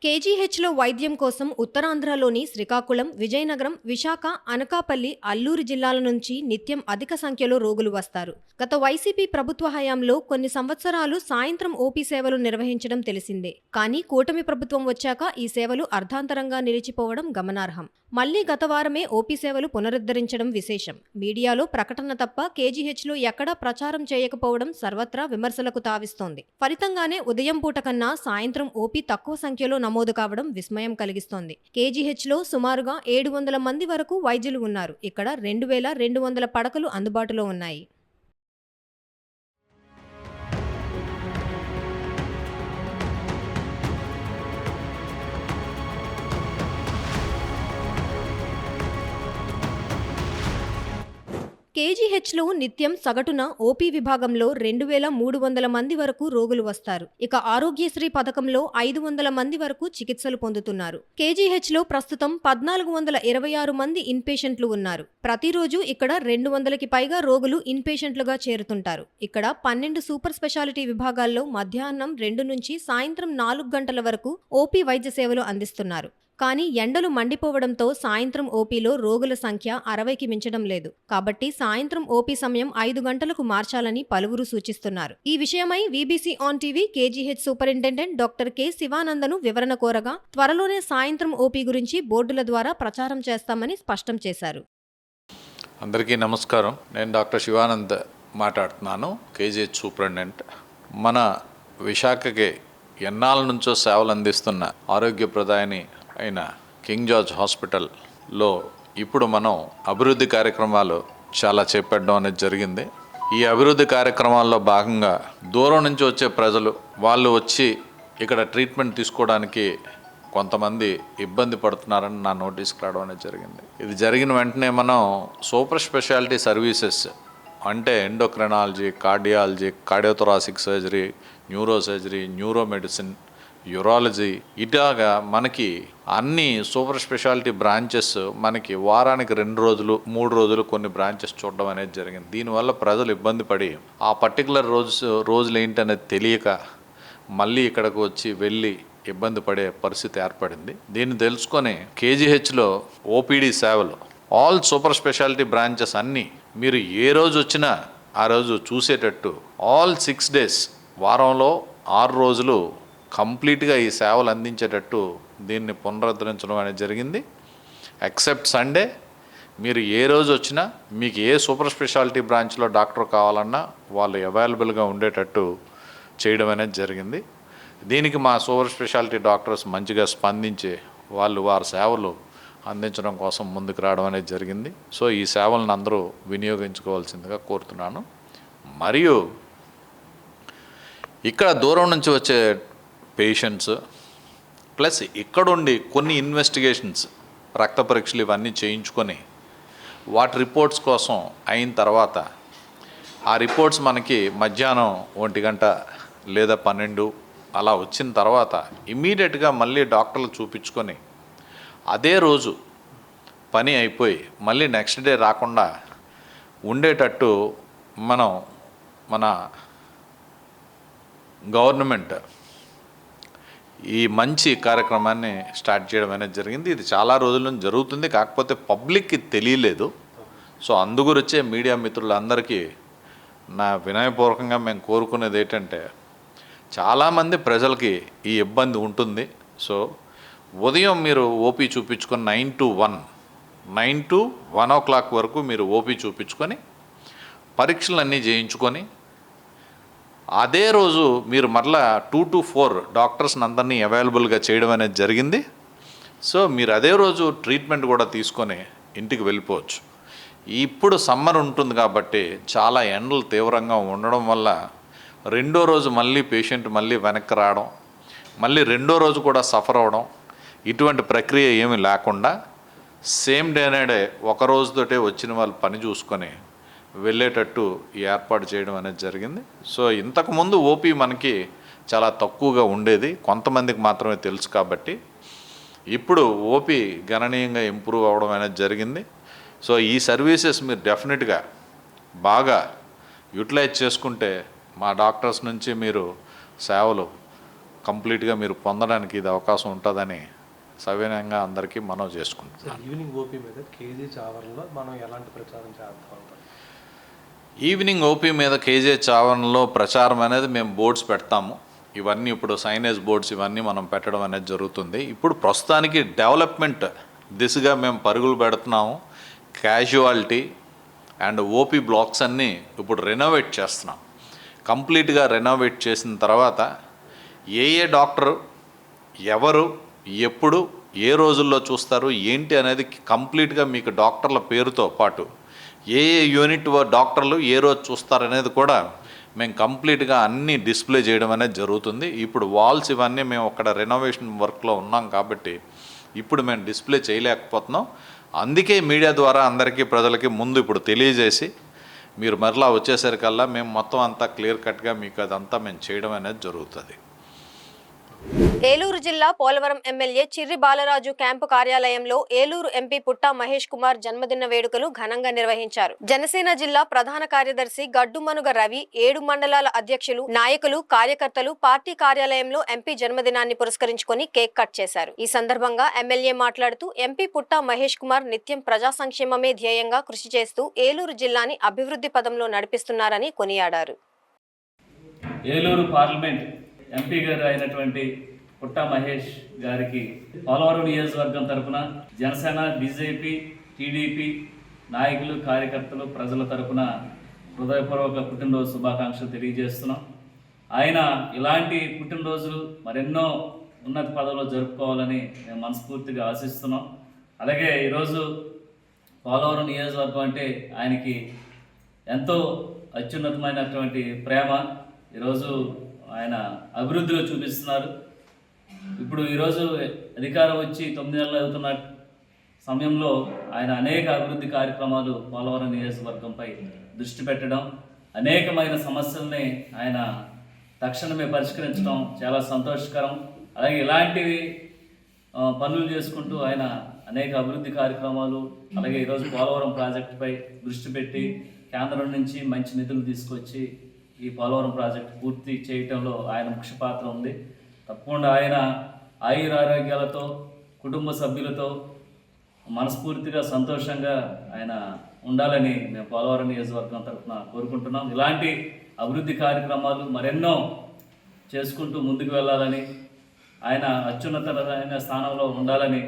KGHలో వైద్యం కోసం ఉత్తరాంధ్రలోని శ్రీకాకుళం, విజయనగరం, విశాఖ, అనకాపల్లి, అల్లూరు జిల్లాల నుంచి నిత్యం అధిక సంఖ్యలో రోగులు వస్తారు. గత వైసీపీ ప్రభుత్వ హయాంలో కొన్ని సంవత్సరాలు సాయంత్రం OP సేవలు నిర్వహించడం తెలిసిందే. కానీ కూటమి ప్రభుత్వం వచ్చాక ఈ సేవలు అర్ధాంతరంగా నిలిచిపోవడం గమనార్హం. మళ్లీ గత వారమే OP సేవలు పునరుద్ధరించడం విశేషం. మీడియాలో ప్రకటన తప్ప KGHలో ఎక్కడా ప్రచారం చేయకపోవడం సర్వత్రా విమర్శలకు తావిస్తోంది. ఫలితంగానే ఉదయం పూట కన్నా సాయంత్రం OP తక్కువ సంఖ్యలో నమోదు కావడం విస్మయం కలిగిస్తోంది. KGHలో సుమారుగా 700 మంది వరకు వైద్యులు ఉన్నారు. ఇక్కడ 2200 పడకలు అందుబాటులో ఉన్నాయి. KGHలో నిత్యం సగటున OP విభాగంలో 2300 మంది వరకు రోగులు వస్తారు. ఇక ఆరోగ్యశ్రీ పథకంలో 500 మంది వరకు చికిత్సలు పొందుతున్నారు. KGHలో ప్రస్తుతం 1426 మంది ఇన్పేషెంట్లు ఉన్నారు. ప్రతిరోజు ఇక్కడ 200కి పైగా రోగులు ఇన్పేషెంట్లుగా చేరుతుంటారు. ఇక్కడ 12 సూపర్ స్పెషాలిటీ విభాగాల్లో మధ్యాహ్నం 2 నుంచి సాయంత్రం 4 గంటల వరకు OP వైద్య సేవలు అందిస్తున్నారు. కానీ ఎండలు మండిపోవడంతో సాయంత్రం OPలో రోగుల సంఖ్య 60కి మించడం లేదు. కాబట్టి సాయంత్రం OP సమయం 5 గంటలకు మార్చాలని పలువురు సూచిస్తున్నారు. ఈ విషయమై VBC on TV KGH superintendent doctor K. శివానందను వివరణ కోరగా త్వరలోనే సాయంత్రం OP గురించి బోర్డుల ద్వారా ప్రచారం చేస్తామని స్పష్టం చేశారు. అందరికీ నమస్కారం. నేను డాక్టర్ శివానంద్ మాట్లాడుతున్నాను, KGH సూపరింటెండెంట్. మన విశాఖకి ఎన్నాళ్ళ నుంచో సేవలు అందిస్తున్న ఆరోగ్యప్రదాయని అయిన కింగ్ జార్జ్ హాస్పిటల్లో ఇప్పుడు మనం అభివృద్ధి కార్యక్రమాలు చాలా చేపట్టడం అనేది జరిగింది. ఈ అభివృద్ధి కార్యక్రమాల్లో భాగంగా దూరం నుంచి వచ్చే ప్రజలు వాళ్ళు వచ్చి ఇక్కడ ట్రీట్మెంట్ తీసుకోవడానికి కొంతమంది ఇబ్బంది పడుతున్నారని నా నోటీస్కి రావడం అనేది జరిగింది. ఇది జరిగిన వెంటనే మనం సూపర్ స్పెషాలిటీ సర్వీసెస్ అంటే endocrinology, cardiology, cardiothoracic surgery, neuro surgery, neuro medicine, urology, ఇలాగా మనకి అన్ని సూపర్ స్పెషాలిటీ బ్రాంచెస్ మనకి వారానికి 2 రోజులు 3 రోజులు కొన్ని బ్రాంచెస్ చూడడం అనేది జరిగింది. దీనివల్ల ప్రజలు ఇబ్బంది పడి ఆ పర్టికులర్ రోజులు ఏంటనేది తెలియక మళ్ళీ ఇక్కడికి వచ్చి వెళ్ళి ఇబ్బంది పడే పరిస్థితి ఏర్పడింది. దీన్ని తెలుసుకొని KGHలో OPD సేవలు ఆల్ సూపర్ స్పెషాలిటీ బ్రాంచెస్ అన్నీ మీరు ఏ రోజు వచ్చినా ఆ రోజు చూసేటట్టు ఆల్ 6 days వారంలో 6 రోజులు కంప్లీట్గా ఈ సేవలు అందించేటట్టు దీన్ని పునరుద్ధరించడం అనేది జరిగింది. ఎక్సెప్ట్ సండే మీరు ఏ రోజు వచ్చినా మీకు ఏ సూపర్ స్పెషాలిటీ బ్రాంచ్లో డాక్టర్ కావాలన్నా వాళ్ళు అవైలబుల్గా ఉండేటట్టు చేయడం అనేది జరిగింది. దీనికి మా సూపర్ స్పెషాలిటీ డాక్టర్స్ మంచిగా స్పందించి వాళ్ళు వారి సేవలు అందించడం కోసం ముందుకు రావడం అనేది జరిగింది. సో ఈ సేవలను అందరూ వినియోగించుకోవాల్సిందిగా కోరుతున్నాను. మరియు ఇక్కడ దూరం నుంచి వచ్చే పేషెంట్స్ ప్లస్ ఇక్కడుండి కొన్ని ఇన్వెస్టిగేషన్స్ రక్త పరీక్షలు ఇవన్నీ చేయించుకొని వాటి రిపోర్ట్స్ కోసం అయిన తర్వాత ఆ రిపోర్ట్స్ మనకి మధ్యాహ్నం 1 గంట లేదా 12 అలా వచ్చిన తర్వాత ఇమ్మీడియట్గా మళ్ళీ డాక్టర్లు చూపించుకొని అదే రోజు పని అయిపోయి మళ్ళీ నెక్స్ట్ డే రాకుండా ఉండేటట్టు మన గవర్నమెంట్ ఈ మంచి కార్యక్రమాన్ని స్టార్ట్ చేయడం అనేది జరిగింది. ఇది చాలా రోజుల నుంచి జరుగుతుంది, కాకపోతే పబ్లిక్కి తెలియలేదు. సో అందుగురించే మీడియా మిత్రులందరికీ నా వినయపూర్వకంగా మేము కోరుకునేది ఏంటంటే చాలామంది ప్రజలకి ఈ ఇబ్బంది ఉంటుంది. సో ఉదయం మీరు ఓపీ చూపించుకొని 9 to 1 o'clock వరకు మీరు ఓపీ చూపించుకొని పరీక్షలన్నీ చేయించుకొని అదే రోజు మీరు మరలా 2 to 4 డాక్టర్స్ని అందరినీ అవైలబుల్గా చేయడం అనేది జరిగింది. సో మీరు అదే రోజు ట్రీట్మెంట్ కూడా తీసుకొని ఇంటికి వెళ్ళిపోవచ్చు. ఇప్పుడు సమ్మర్ ఉంటుంది కాబట్టి చాలా ఎండలు తీవ్రంగా ఉండడం వల్ల రెండో రోజు మళ్ళీ పేషెంట్ మళ్ళీ వెనక్కి రావడం, మళ్ళీ రెండో రోజు కూడా సఫర్ అవ్వడం, ఇటువంటి ప్రక్రియ ఏమీ లేకుండా సేమ్ డేనే ఒక రోజుతోటే వచ్చిన వాళ్ళు పని చూసుకొని వెళ్ళేటట్టు ఈ ఏర్పాటు చేయడం అనేది జరిగింది. సో ఇంతకుముందు ఓపీ మనకి చాలా తక్కువగా ఉండేది, కొంతమందికి మాత్రమే తెలుసు కాబట్టి ఇప్పుడు ఓపీ గణనీయంగా ఇంప్రూవ్ అవ్వడం అనేది జరిగింది. సో ఈ సర్వీసెస్ మీరు డెఫినెట్గా బాగా యూటిలైజ్ చేసుకుంటే మా డాక్టర్స్ నుంచి మీరు సేవలు కంప్లీట్గా మీరు పొందడానికి ఇది అవకాశం ఉంటుందని సవినయంగా అందరికీ మనవి చేసుకుంటున్నాను. ఈవినింగ్ ఓపీ మీద కేజీహెచ్ ఆవరణలో మనం ఎలాంటి ప్రచారం చేస్తాం? ఈవినింగ్ ఓపీ మీద కేజీహెచ్ ఆవరణలో ప్రచారం అనేది మేము బోర్డ్స్ పెడతాము. ఇవన్నీ ఇప్పుడు సైనేజ్ బోర్డ్స్ ఇవన్నీ మనం పెట్టడం అనేది జరుగుతుంది. ఇప్పుడు ప్రస్తుతానికి డెవలప్మెంట్ దిశగా మేము పరుగులు పెడుతున్నాము. క్యాజువాలిటీ అండ్ ఓపీ బ్లాక్స్ అన్నీ ఇప్పుడు రెనోవేట్ చేస్తున్నాం. కంప్లీట్గా రెనోవేట్ చేసిన తర్వాత ఏ డాక్టరు ఎవరు ఎప్పుడు ఏ రోజుల్లో చూస్తారు ఏంటి అనేది కంప్లీట్గా మీకు డాక్టర్ల పేరుతో పాటు ఏ యూనిట్ డాక్టర్లు ఏ రోజు చూస్తారనేది కూడా మేము కంప్లీట్గా అన్నీ డిస్ప్లే చేయడం అనేది జరుగుతుంది. ఇప్పుడు వాల్స్ ఇవన్నీ మేము అక్కడ రెనోవేషన్ వర్క్లో ఉన్నాం కాబట్టి ఇప్పుడు మేము డిస్ప్లే చేయలేకపోతున్నాం. అందుకే మీడియా ద్వారా అందరికీ ప్రజలకి ముందు ఇప్పుడు తెలియజేసి మీరు మరలా వచ్చేసరికల్లా మేము మొత్తం అంతా క్లియర్ కట్గా మీకు అదంతా మేము చేయడం అనేది జరుగుతుంది. ఏలూరు జిల్లా పోలవరం ఎమ్మెల్యే చిర్రి బాలరాజు క్యాంపు కార్యాలయంలో ఏలూరు ఎంపీ పుట్టా మహేష్ కుమార్ జన్మదిన వేడుకలు ఘనంగా నిర్వహించారు. జనసేన జిల్లా ప్రధాన కార్యదర్శి గడ్డుమనుగ రవి, 7 మండలాల అధ్యక్షులు, నాయకులు, కార్యకర్తలు పార్టీ కార్యాలయంలో ఎంపీ జన్మదినాన్ని పురస్కరించుకొని కేక్ కట్ చేశారు. ఈ సందర్భంగా ఎమ్మెల్యే మాట్లాడుతూ ఎంపీ పుట్టా మహేష్ కుమార్ నిత్యం ప్రజా సంక్షేమమే ధ్యేయంగా కృషి చేస్తూ ఏలూరు జిల్లాని అభివృద్ధి పదంలో నడిపిస్తున్నారని కొనియాడారు. ఏలూరు పార్లమెంట్ ఎంపీ గారు అయినటువంటి పుట్టా మహేష్ గారికి పోలవరం నియోజకవర్గం తరఫున జనసేన, బీజేపీ, టీడీపీ నాయకులు, కార్యకర్తలు, ప్రజల తరఫున హృదయపూర్వక పుట్టినరోజు శుభాకాంక్షలు తెలియజేస్తున్నాం. ఆయన ఇలాంటి పుట్టినరోజులు మరెన్నో ఉన్నత పదవుల్లో జరుపుకోవాలని మేము మనస్ఫూర్తిగా ఆశిస్తున్నాం. అలాగే ఈరోజు పోలవరం నియోజకవర్గం అంటే ఆయనకి ఎంతో అత్యున్నతమైనటువంటి ప్రేమ. ఈరోజు ఆయన అభివృద్ధిలో చూపిస్తున్నారు. ఇప్పుడు ఈరోజు అధికారం వచ్చి 9 నెలలు అవుతున్న సమయంలో ఆయన అనేక అభివృద్ధి కార్యక్రమాలు పోలవరం నియోజకవర్గంపై దృష్టి పెట్టడం, అనేకమైన సమస్యల్ని ఆయన తక్షణమే పరిష్కరించడం చాలా సంతోషకరం. అలాగే ఇలాంటివి పనులు చేసుకుంటూ ఆయన అనేక అభివృద్ధి కార్యక్రమాలు, అలాగే ఈరోజు పోలవరం ప్రాజెక్టుపై దృష్టి పెట్టి కేంద్రం నుంచి మంచి నిధులు తీసుకొచ్చి ఈ పోలవరం ప్రాజెక్టు పూర్తి చేయటంలో ఆయన ముఖ్య పాత్ర ఉంది. తప్పకుండా ఆయన ఆయురారోగ్యాలతో, కుటుంబ సభ్యులతో మనస్ఫూర్తిగా సంతోషంగా ఆయన ఉండాలని మేము పోలవరం నియోజకవర్గం తరఫున కోరుకుంటున్నాం. ఇలాంటి అభివృద్ధి కార్యక్రమాలు మరెన్నో చేసుకుంటూ ముందుకు వెళ్ళాలని, ఆయన అత్యున్నతమైన స్థానంలో ఉండాలని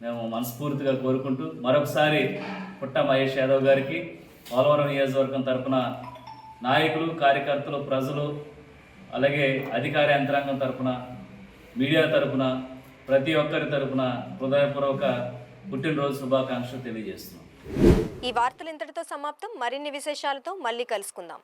మేము మనస్ఫూర్తిగా కోరుకుంటూ మరొకసారి పుట్ట మహేష్ యాదవ్ గారికి పోలవరం నియోజకవర్గం తరఫున నాయకులు, కార్యకర్తలు, ప్రజలు, అలాగే అధికార యంత్రాంగం తరఫున, మీడియా తరఫున, ప్రతి ఒక్కరి తరఫున హృదయపూర్వక పుట్టినరోజు శుభాకాంక్షలు తెలియజేస్తున్నాం. ఈ వార్తలు ఇంతటితో సమాప్తం. మరిన్ని విశేషాలతో మళ్ళీ కలుసుకుందాం.